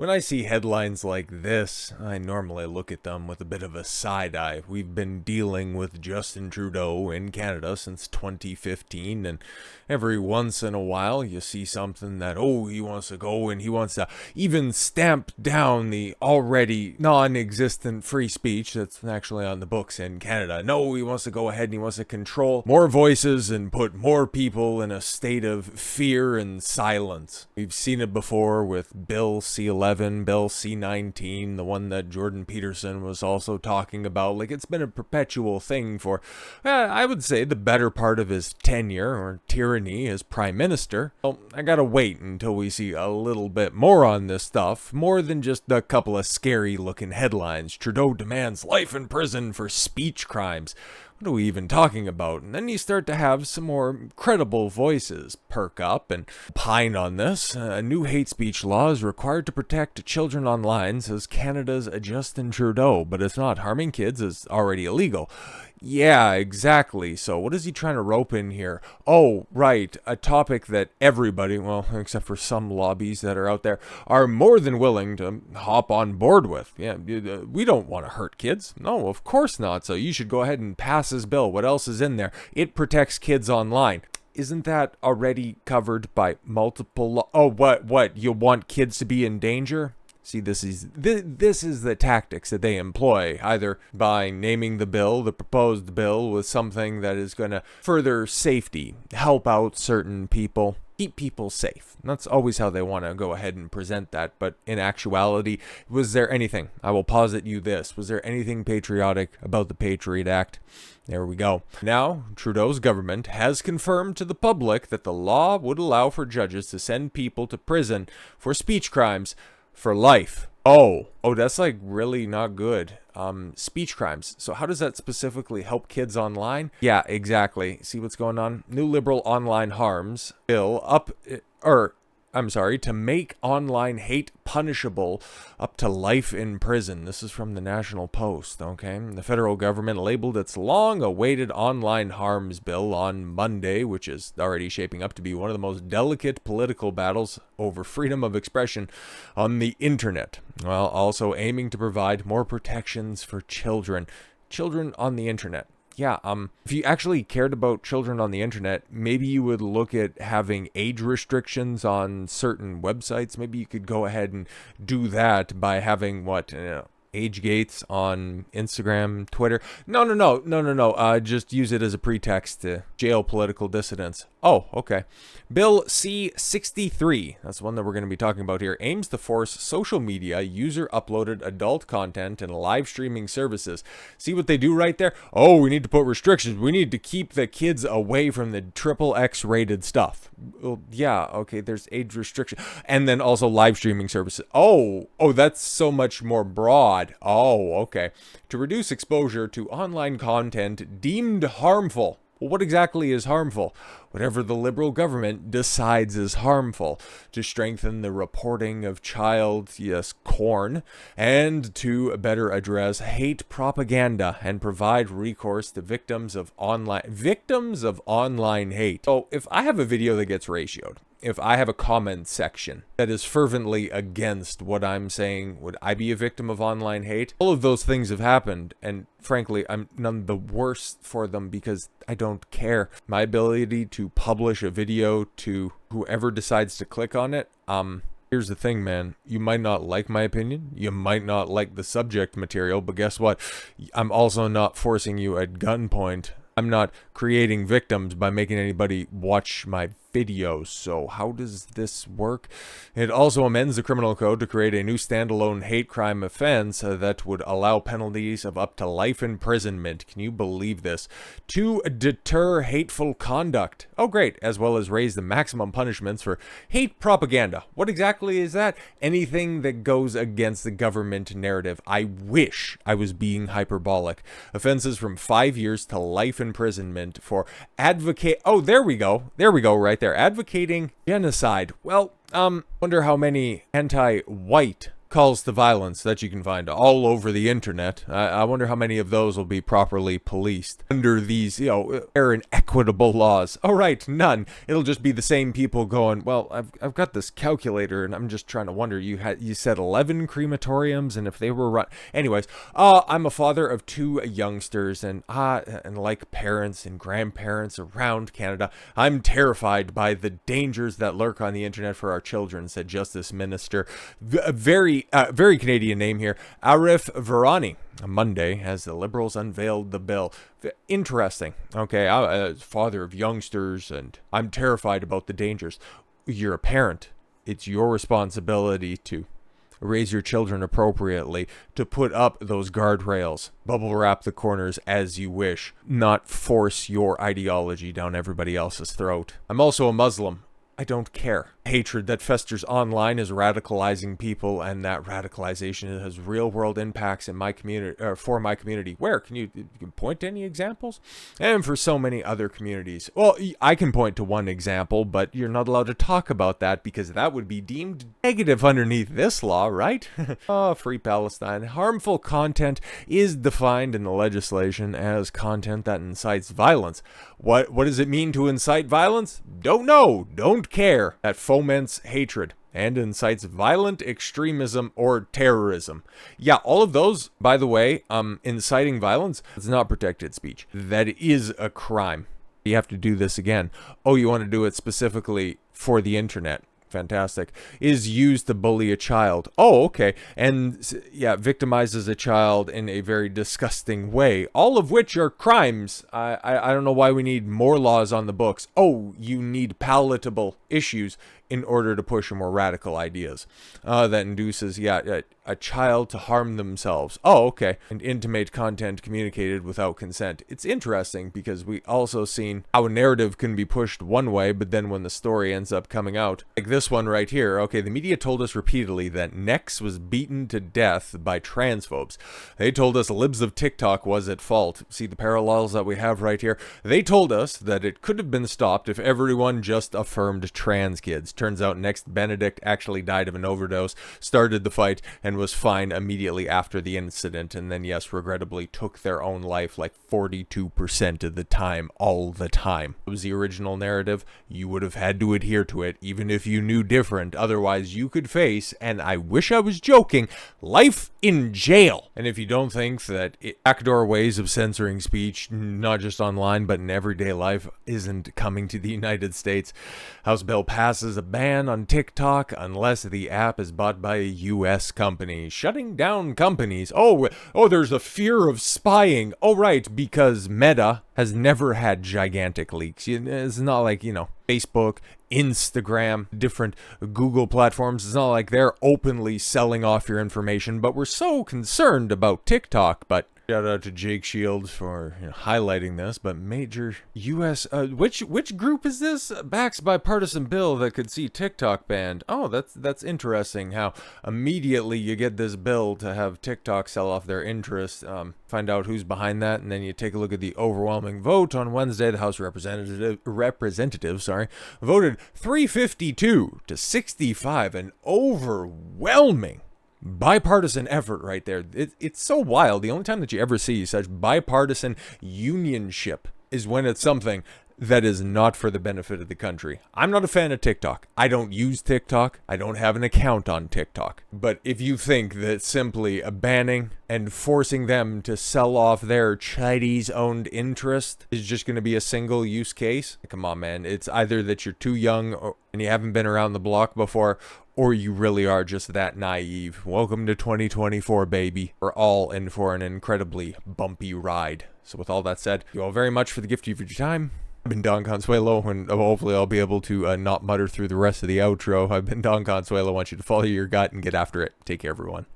When I see headlines like this, I normally look at them with a bit of a side eye. We've been dealing with Justin Trudeau in Canada since 2015, and every once in a while you see something that, he wants to go and he wants to even stamp down the already non-existent free speech that's actually on the books in Canada. No, he wants to go ahead and he wants to control more voices and put more people in a state of fear and silence. We've seen it before with Bill C-11, Bill C-19, the one that Jordan Peterson was also talking about. Like, it's been a perpetual thing for, I would say, the better part of his tenure or tyranny as prime minister. Well, I gotta wait until we see a little bit more on this stuff, more than just a couple of scary looking headlines. Trudeau demands life in prison for speech crimes. What are we even talking about? And then you start to have some more credible voices perk up and pine on this. A new hate speech law is required to protect children online, says Canada's Justin Trudeau, but it's not. Harming kids is already illegal. Yeah, exactly. So what is he trying to rope in here? Oh, right. A topic that everybody, well, except for some lobbies that are out there, are more than willing to hop on board with. Yeah, we don't want to hurt kids. No, of course not. So you should go ahead and pass this bill. What else is in there? It protects kids online. Isn't that already covered by multiple what? You want kids to be in danger? See, this is the tactics that they employ, either by naming the bill, the proposed bill, with something that is going to further safety, help out certain people, keep people safe. That's always how they want to go ahead and present that. But in actuality, was there anything? I will posit you this. Was there anything patriotic about the Patriot Act? There we go. Now, Trudeau's government has confirmed to the public that the law would allow for judges to send people to prison for speech crimes for life. Oh, that's like really not good. Speech crimes. So how does that specifically help kids online? Yeah, exactly. See what's going on? New liberal online harms bill to make online hate punishable up to life in prison. This is from the National Post, okay? The federal government labeled its long-awaited online harms bill on Monday, which is already shaping up to be one of the most delicate political battles over freedom of expression on the internet, while also aiming to provide more protections for children on the internet. Yeah, if you actually cared about children on the internet, maybe you would look at having age restrictions on certain websites. Maybe you could go ahead and do that by having age gates on Instagram, Twitter. No. Just use it as a pretext to jail political dissidents. Oh, okay. Bill C-63, that's the one that we're going to be talking about here, aims to force social media user-uploaded adult content and live streaming services. See what they do right there? Oh, we need to put restrictions. We need to keep the kids away from the XXX rated stuff. Well, yeah, okay, there's age restriction. And then also live streaming services. Oh, that's so much more broad. Oh, okay. To reduce exposure to online content deemed harmful. Well, what exactly is harmful? Whatever the Liberal government decides is harmful. To strengthen the reporting of corn, and to better address hate propaganda and provide recourse to victims of online hate. So if I have a video that gets ratioed, if I have a comment section that is fervently against what I'm saying, would I be a victim of online hate? All of those things have happened, and frankly, I'm none the worse for them because I don't care. My ability to publish a video to whoever decides to click on it, here's the thing, man. You might not like my opinion. You might not like the subject material, but guess what? I'm also not forcing you at gunpoint. I'm not creating victims by making anybody watch my videos. So how does this work? It also amends the criminal code to create a new standalone hate crime offense that would allow penalties of up to life imprisonment. Can you believe this? To deter hateful conduct. Oh, great. As well as raise the maximum punishments for hate propaganda. What exactly is that? Anything that goes against the government narrative. I wish I was being hyperbolic. Offenses from 5 years to life imprisonment for advocate. Oh, there we go right there. Advocating genocide. Well, wonder how many anti-white calls to violence that you can find all over the internet. I wonder how many of those will be properly policed under these, fair and equitable laws. Oh, right, none. It'll just be the same people going, well, I've got this calculator, and I'm just trying to wonder. You said 11 crematoriums, and if they were run, anyways. I'm a father of 2 youngsters, and like parents and grandparents around Canada, I'm terrified by the dangers that lurk on the internet for our children," said Justice Minister, very Canadian name here, Arif Virani, on Monday, as the Liberals unveiled the bill. Interesting. Okay, I'm a father of youngsters, and I'm terrified about the dangers. You're a parent. It's your responsibility to raise your children appropriately, to put up those guardrails, bubble wrap the corners as you wish, not force your ideology down everybody else's throat. I'm also a Muslim. I don't care. Hatred that festers online is radicalizing people, and that radicalization has real-world impacts in my community, or for my community. Where? Can you point to any examples? And for so many other communities. Well, I can point to one example, but you're not allowed to talk about that because that would be deemed negative underneath this law, right? Free Palestine. Harmful content is defined in the legislation as content that incites violence. What does it mean to incite violence? Don't know. Don't care. That foments hatred and incites violent extremism or terrorism. Yeah, all of those, by the way, inciting violence is not protected speech. That is a crime. You have to do this again. Oh, you want to do it specifically for the internet? Fantastic. Is used to bully a child. Oh, okay. And yeah, victimizes a child in a very disgusting way. All of which are crimes. I don't know why we need more laws on the books. Oh, you need palatable issues in order to push more radical ideas. That induces, a child to harm themselves. Oh, okay. And intimate content communicated without consent. It's interesting because we also seen how a narrative can be pushed one way, but then when the story ends up coming out, like this one right here, okay, the media told us repeatedly that Nex was beaten to death by transphobes. They told us libs of TikTok was at fault. See the parallels that we have right here? They told us that it could have been stopped if everyone just affirmed trans kids. Turns out Next Benedict actually died of an overdose, started the fight, and was fine immediately after the incident, and then, yes, regrettably took their own life like 42% of the time, all the time. It was the original narrative. You would have had to adhere to it, even if you knew different. Otherwise, you could face, and I wish I was joking, life in jail. And if you don't think that backdoor ways of censoring speech, not just online, but in everyday life, isn't coming to the United States, House bill passes a ban on TikTok unless the app is bought by a U.S. company. Shutting down companies. Oh, there's a fear of spying. Oh, right, because Meta has never had gigantic leaks. It's not like, Facebook, Instagram, different Google platforms. It's not like they're openly selling off your information, but we're so concerned about TikTok. But shout out to Jake Shields for highlighting this. But major U.S. Which group is this? Backs bipartisan bill that could see TikTok banned. Oh, that's interesting. How immediately you get this bill to have TikTok sell off their interest. Find out who's behind that, and then you take a look at the overwhelming vote on Wednesday. The House Representatives, voted 352 to 65, an overwhelming bipartisan effort right there. It's so wild. The only time that you ever see such bipartisan unionship is when it's something that is not for the benefit of the country. I'm not a fan of TikTok. I don't use TikTok. I don't have an account on TikTok. But if you think that simply banning and forcing them to sell off their Chinese-owned interest is just going to be a single use case, come on, man. It's either that you're too young and you haven't been around the block before, or you really are just that naive. Welcome to 2024, baby. We're all in for an incredibly bumpy ride. So with all that said, thank you all very much for the gift of your time. I've been Don Consuelo, and hopefully I'll be able to not mutter through the rest of the outro. I've been Don Consuelo. I want you to follow your gut and get after it. Take care, everyone.